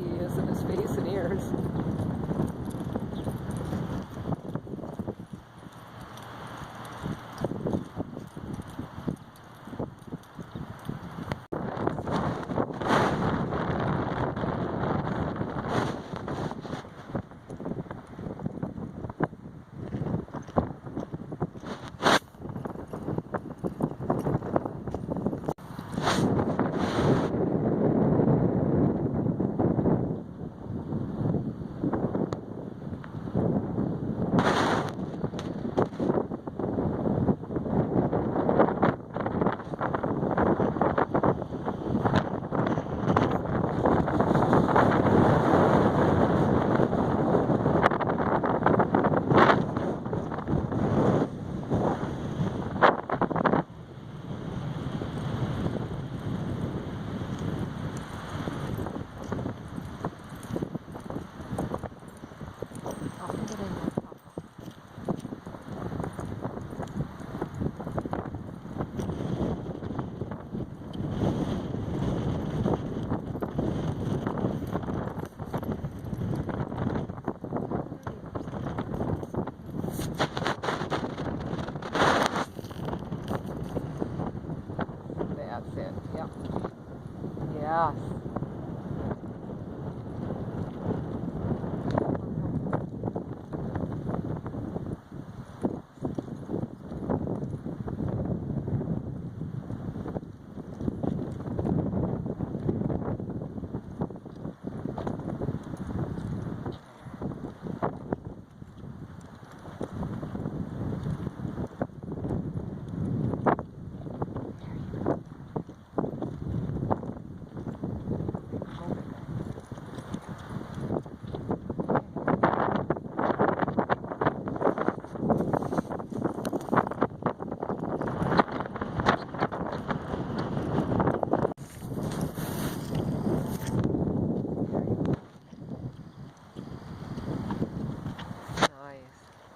he is in his face and ears. That's it. Yep. Yes.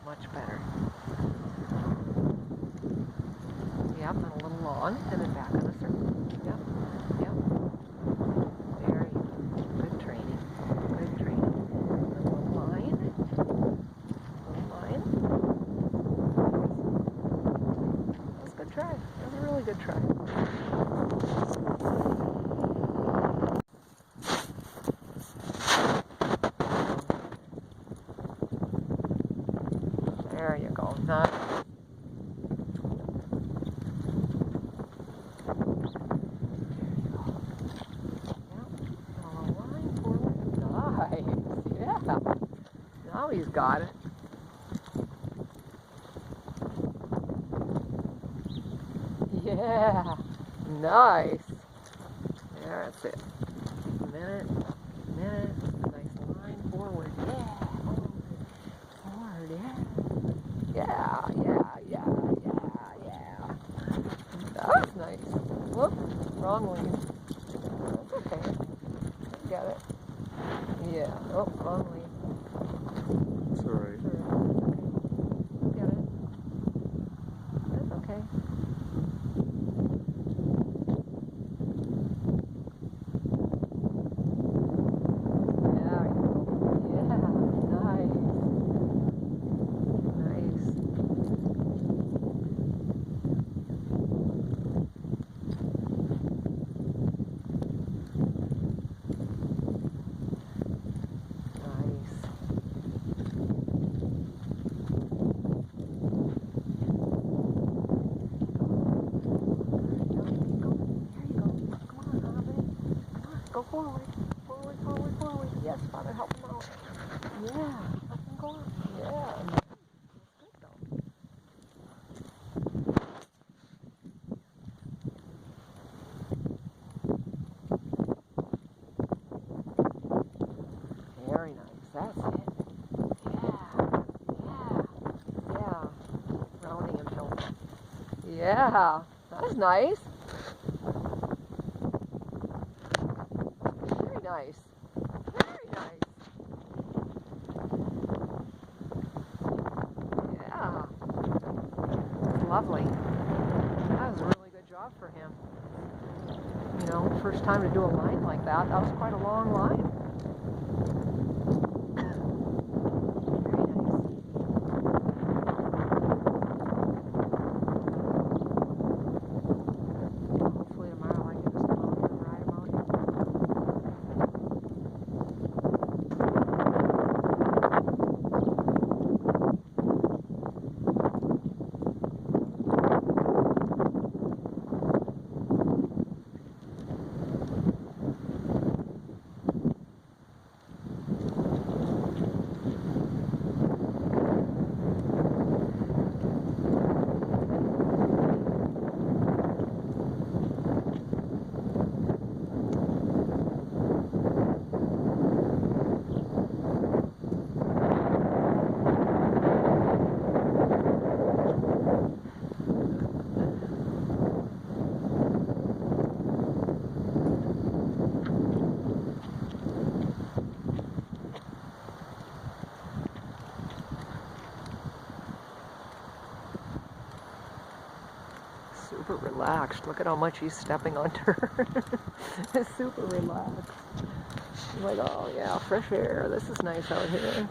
Much better. Yep, and a little long, and then back on the circle. Yep, yep. Very good training. Good training. A little line. A little line. That was a good try. That was a really good try. There you go. Nice. Yeah. Now he's got it. Yeah. Nice. There, that's it. A minute. Nice line forward. Yeah. Forward. Yeah. Yeah. That was nice. Whoop. Wrong lead. That's okay. Got it. Yeah. Oh, wrong lead. It's alright. Okay. Got it. That's okay. There you go. Yeah. Nice. Go forward. Forward. Yes, Father, help him out. Yeah, let him go. Yeah. Good though. Very nice. That's it. Yeah. Rounding and tilting. Yeah. That's nice. Very nice. Yeah. That's lovely. That was a really good job for him. You know, first time to do a line like that. That was quite a long line. super relaxed. Look at how much he's stepping onto her. He's super relaxed. He's like, oh yeah, fresh air. This is nice out here.